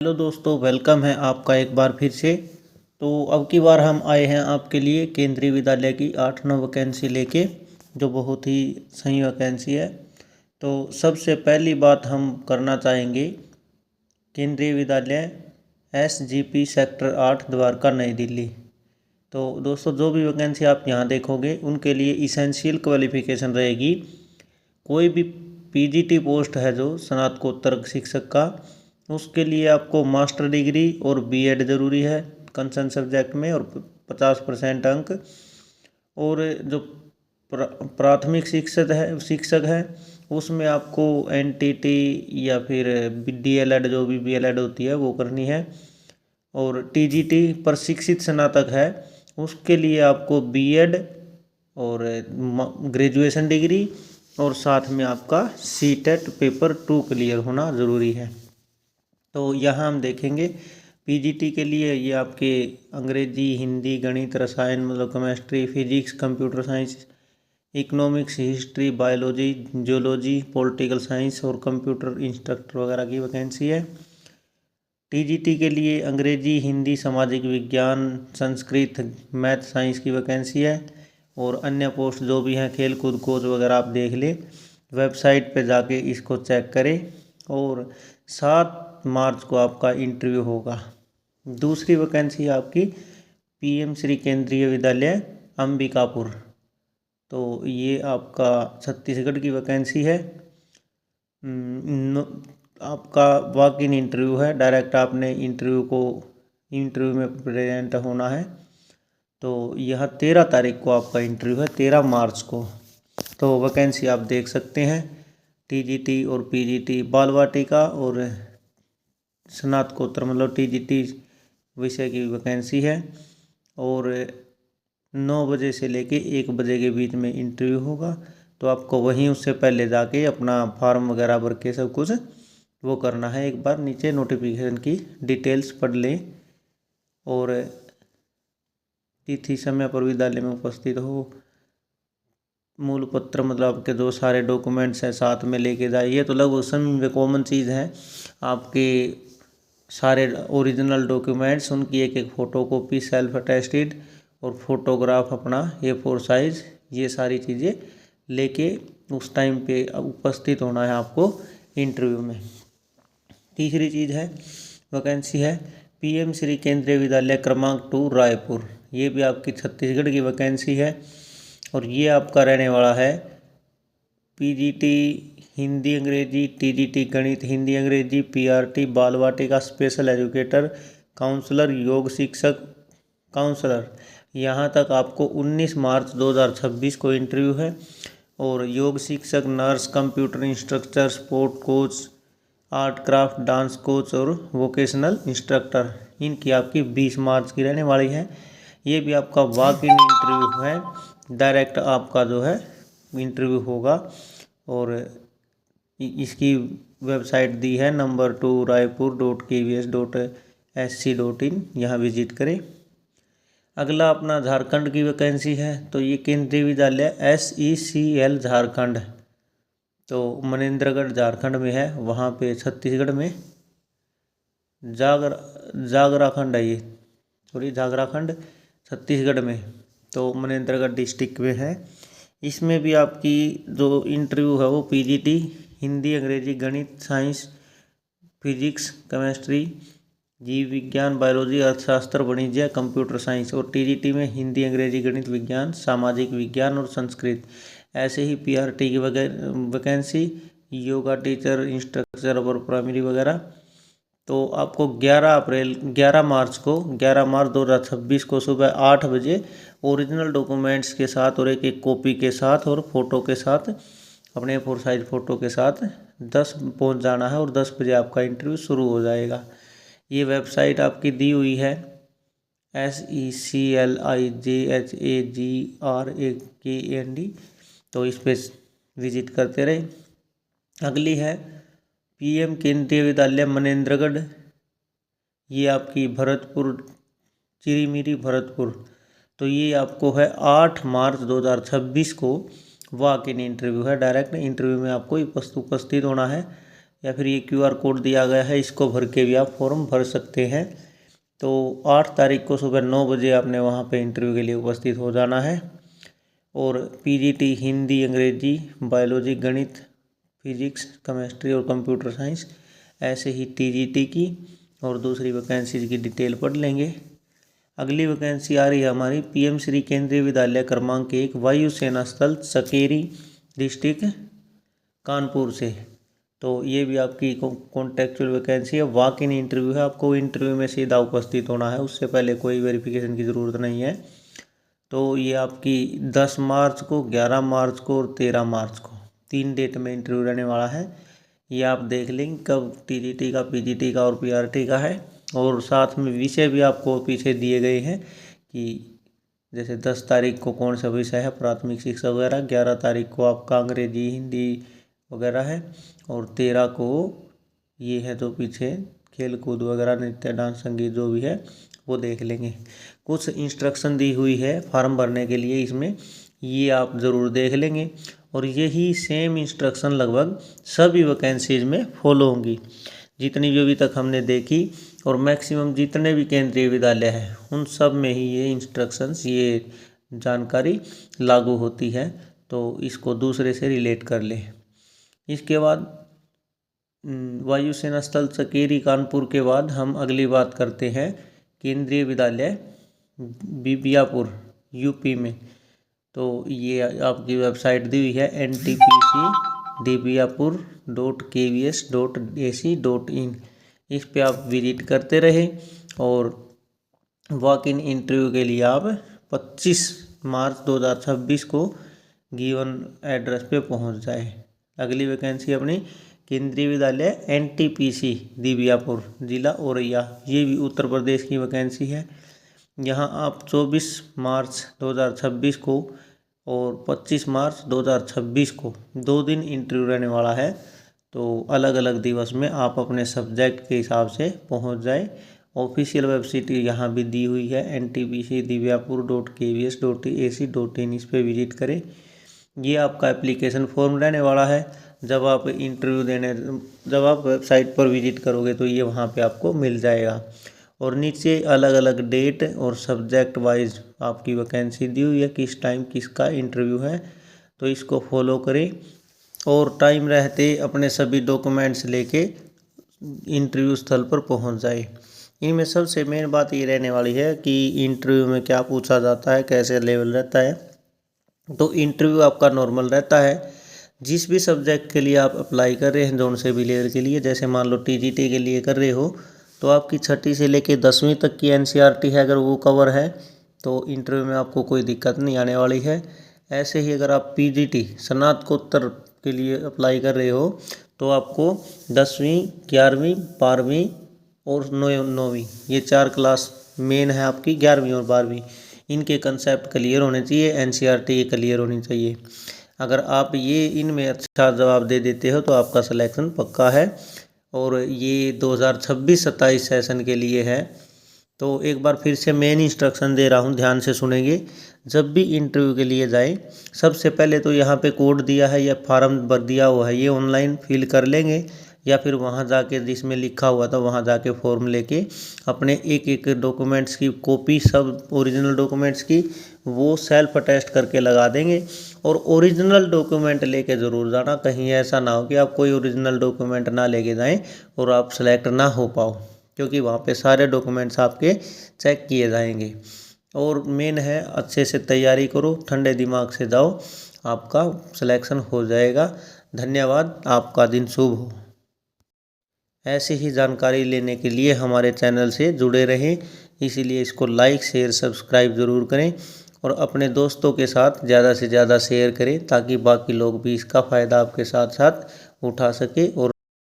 Hello दोस्तों, welcome है आपका एक बार फिर से। तो अब की बार हम आए हैं आपके लिए केंद्रीय विद्यालय की 8-9 वैकेंसी लेके, जो बहुत ही सही वैकेंसी है। तो सबसे पहली बात हम करना चाहेंगे केंद्रीय विद्यालय SGP सेक्टर 8 द्वारका नई दिल्ली। तो दोस्तों, जो भी वैकेंसी आप यहाँ देखोगे उनके लिए इसेंशियल क्वालिफिकेशन रहेगी। कोई भी PGT पोस्ट है जो स्नातकोत्तर शिक्षक का, उसके लिए आपको मास्टर डिग्री और B.Ed ज़रूरी है कंसर्न सब्जेक्ट में, और 50% अंक। और जो प्राथमिक शिक्षक है उसमें आपको NTT या फिर DLED, जो भी BLED होती है वो करनी है। और TGT प्रशिक्षित स्नातक है, उसके लिए आपको B.Ed और ग्रेजुएशन डिग्री और साथ में आपका CTET पेपर 2 क्लियर होना ज़रूरी है। तो यहाँ हम देखेंगे PGT के लिए ये आपके अंग्रेजी, हिंदी, गणित, रसायन मतलब chemistry, physics, computer science, economics, history, biology, geology, political science और कंप्यूटर इंस्ट्रक्टर वगैरह की वैकेंसी है। TGT के लिए अंग्रेजी, हिंदी, सामाजिक विज्ञान, संस्कृत, मैथ, साइंस की वैकेंसी है। और अन्य पोस्ट जो भी हैं, खेल कूद कोच वगैरह आप देख ले, वेबसाइट पे जाके इसको चेक करें। और 7 मार्च को आपका इंटरव्यू होगा। दूसरी वैकेंसी आपकी PM श्री केंद्रीय विद्यालय अंबिकापुर। तो ये आपका छत्तीसगढ़ की वैकेंसी है। आपका वॉक इन इंटरव्यू है, डायरेक्ट आपने इंटरव्यू में प्रेजेंट होना है। तो यह 13 तारीख को आपका इंटरव्यू है, 13 मार्च को। तो वैकेंसी आप देख सकते हैं, TGT और PGT बाल वाटिका और स्नातकोत्तर मतलब TGT विषय की वैकेंसी है। और 9 बजे से लेके 1 बजे के बीच में इंटरव्यू होगा। तो आपको वहीं उससे पहले जाके अपना फॉर्म वगैरह भर के सब कुछ वो करना है। एक बार नीचे नोटिफिकेशन की डिटेल्स पढ़ लें और तिथि समय पर विद्यालय में उपस्थित हो। मूल पत्र मतलब आपके जो सारे डॉक्यूमेंट्स हैं साथ में लेके जाइए। तो लगभग सभी कॉमन चीज़ है, आपके सारे ओरिजिनल डॉक्यूमेंट्स, उनकी एक फ़ोटोकॉपी सेल्फ अटेस्टेड और फोटोग्राफ अपना A4 साइज़, ये सारी चीज़ें लेके उस टाइम पे उपस्थित होना है आपको इंटरव्यू में। तीसरी चीज़ है, वैकेंसी है PM श्री केंद्रीय विद्यालय क्रमांक 2 रायपुर। ये भी आपकी छत्तीसगढ़ की वैकेंसी है। और ये आपका रहने वाला है PGT हिंदी अंग्रेजी, TGT गणित हिंदी अंग्रेजी, PRT बाल वाटिका स्पेशल एजुकेटर, काउंसलर, योग शिक्षक काउंसलर। यहाँ तक आपको 19 मार्च 2026 को इंटरव्यू है। और योग शिक्षक, nurse, computer instructor, sport coach, art craft, dance coach और वोकेशनल इंस्ट्रक्टर, इनकी आपकी 20 मार्च की रहने वाली है। ये भी आपका वॉक इन इंटरव्यू है, डायरेक्ट आपका जो है इंटरव्यू होगा। और इसकी वेबसाइट दी है number2raipur.kvs.sc.in, यहाँ विजिट करें। अगला अपना झारखंड की वैकेंसी है। तो ये केंद्रीय विद्यालय SECL झारखंड, तो मनेंद्रगढ़ झारखंड में है। वहाँ पे छत्तीसगढ़ में जागराखंड है ये, सॉरी जागराखंड छत्तीसगढ़ में, तो मनेंद्रगढ़ डिस्ट्रिक्ट में है। इसमें भी आपकी जो इंटरव्यू है वो PGT हिंदी अंग्रेजी, गणित, साइंस, फिजिक्स, केमिस्ट्री, जीव विज्ञान, बायोलॉजी, अर्थशास्त्र, वाणिज्य, कंप्यूटर साइंस। और TGT में हिंदी अंग्रेजी, गणित, विज्ञान, सामाजिक विज्ञान और संस्कृत। ऐसे ही PRT की वैकेंसी योगा टीचर, इंस्ट्रक्टर और प्राइमरी वगैरह। तो आपको 11 मार्च 2026 को सुबह 8 बजे ओरिजिनल डॉक्यूमेंट्स के साथ और एक कॉपी के साथ और फोटो के साथ, अपने A4 साइज फ़ोटो के साथ 10 पहुंच जाना है। और 10 बजे आपका इंटरव्यू शुरू हो जाएगा। ये वेबसाइट आपकी दी हुई है SECLIJHAGRAKND, तो इस पर विजिट करते रहे। अगली है PM केंद्रीय विद्यालय मनेंद्रगढ़। ये आपकी भरतपुर, चिरीमिरी भरतपुर। तो ये आपको है 8 मार्च 2026 को वॉक इन इंटरव्यू है। डायरेक्ट इंटरव्यू में आपको उपस्थित होना है। या फिर ये QR कोड दिया गया है, इसको भर के भी आप फॉर्म भर सकते हैं। तो 8 तारीख को सुबह 9 बजे आपने वहाँ पे इंटरव्यू के लिए उपस्थित हो जाना है। और PGT हिंदी, अंग्रेजी, बायोलॉजी, गणित, फिजिक्स, केमिस्ट्री और कंप्यूटर साइंस, ऐसे ही TGT की और दूसरी वैकेंसीज की डिटेल पढ़ लेंगे। अगली वैकेंसी आ रही है हमारी PM श्री केंद्रीय विद्यालय क्रमांक 1, वायुसेना स्थल सकेरी, डिस्ट्रिक्ट कानपुर से। तो ये भी आपकी कॉन्टेक्चुअल वैकेंसी है, वॉक इन इंटरव्यू है। आपको इंटरव्यू में सीधा उपस्थित होना है, उससे पहले कोई वेरिफिकेशन की ज़रूरत नहीं है। तो ये आपकी 10 मार्च को, 11 मार्च को और 13 मार्च को 3 डेट में इंटरव्यू रहने वाला है। ये आप देख लेंगे कब TGT का, PGT का और PRT का है। और साथ में विषय भी आपको पीछे दिए गए हैं कि जैसे 10 तारीख को कौन सा विषय है, प्राथमिक शिक्षा वगैरह, 11 तारीख को आपका अंग्रेजी, हिंदी वगैरह है, और 13 को ये है तो पीछे खेल कूद वगैरह, नृत्य, डांस, संगीत जो भी है वो देख लेंगे। कुछ इंस्ट्रक्शन दी हुई है फॉर्म भरने के लिए, इसमें ये आप ज़रूर देख लेंगे। और यही सेम इंस्ट्रक्शन लगभग सभी वैकेंसीज में फॉलो होंगी, जितनी भी अभी तक हमने देखी, और मैक्सिमम जितने भी केंद्रीय विद्यालय हैं उन सब में ही ये इंस्ट्रक्शंस, ये जानकारी लागू होती है। तो इसको दूसरे से रिलेट कर ले। इसके बाद वायुसेना स्थल सकेरी कानपुर के बाद हम अगली बात करते हैं केंद्रीय विद्यालय बीबियापुर UP में। तो ये आपकी वेबसाइट दी हुई है ntpcdbiapur.kvs.ac.in। इस पे आप विजिट करते रहे और वॉक इन इंटरव्यू के लिए आप 25 मार्च 2026 को गिवन एड्रेस पे पहुंच जाए। अगली वैकेंसी अपनी केंद्रीय विद्यालय NTPC बीबियापुर, जिला औरैया, ये भी उत्तर प्रदेश की वैकेंसी है। यहाँ आप 24 मार्च 2026 को और 25 मार्च 2026 को 2 दिन इंटरव्यू रहने वाला है। तो अलग अलग दिवस में आप अपने सब्जेक्ट के हिसाब से पहुँच जाए। ऑफिशियल वेबसाइट यहाँ भी दी हुई है ntpcdibyapur.kvs.ac.in। इस पर विजिट करें। ये आपका एप्लीकेशन फॉर्म रहने वाला है। जब आप वेबसाइट पर विजिट करोगे तो ये वहाँ पे आपको मिल जाएगा। और नीचे अलग अलग डेट और सब्जेक्ट वाइज आपकी वैकेंसी दी हुई है, किस टाइम किसका इंटरव्यू है। तो इसको फॉलो करें और टाइम रहते अपने सभी डॉक्यूमेंट्स लेके इंटरव्यू स्थल पर पहुंच जाए। इनमें सबसे मेन बात ये रहने वाली है कि इंटरव्यू में क्या पूछा जाता है, कैसे लेवल रहता है। तो इंटरव्यू आपका नॉर्मल रहता है। जिस भी सब्जेक्ट के लिए आप अप्लाई कर रहे हैं, जोन से भी लेवल के लिए, जैसे मान लो TGT के लिए कर रहे हो तो आपकी 6ठी से लेके 10वीं तक की NCERT है, अगर वो कवर है तो इंटरव्यू में आपको कोई दिक्कत नहीं आने वाली है। ऐसे ही अगर आप PGT स्नातकोत्तर के लिए अप्लाई कर रहे हो तो आपको 10वीं, 11वीं, 12वीं और 9वीं, ये 4 क्लास मेन है आपकी, 11वीं और 12वीं, इनके कंसेप्ट क्लियर होने चाहिए, NCERT क्लियर होनी चाहिए। अगर आप ये इनमें अच्छा जवाब दे देते हो तो आपका सिलेक्शन पक्का है। और ये 2026-27 सेशन के लिए है। तो एक बार फिर से मेन इंस्ट्रक्शन दे रहा हूँ, ध्यान से सुनेंगे। जब भी इंटरव्यू के लिए जाए, सबसे पहले तो यहाँ पे कोड दिया है या फार्म भर दिया हुआ है, ये ऑनलाइन फिल कर लेंगे, या फिर वहाँ जाके जिसमें लिखा हुआ था वहाँ जाके फॉर्म लेके अपने एक एक डॉक्यूमेंट्स की कॉपी, सब ओरिजिनल डॉक्यूमेंट्स की, वो सेल्फ अटेस्ट करके लगा देंगे। और ओरिजिनल डॉक्यूमेंट लेके ज़रूर जाना, कहीं ऐसा ना हो कि आप कोई ओरिजिनल डॉक्यूमेंट ना लेके जाएं और आप सेलेक्ट ना हो पाओ, क्योंकि वहाँ पे सारे डॉक्यूमेंट्स आपके चेक किए जाएंगे। और मेन है, अच्छे से तैयारी करो, ठंडे दिमाग से जाओ, आपका सिलेक्शन हो जाएगा। धन्यवाद, आपका दिन शुभ हो। ऐसी ही जानकारी लेने के लिए हमारे चैनल से जुड़े रहें, इसीलिए इसको लाइक, शेयर, सब्सक्राइब ज़रूर करें और अपने दोस्तों के साथ ज़्यादा से ज़्यादा शेयर करें, ताकि बाकी लोग भी इसका फ़ायदा आपके साथ साथ उठा सके और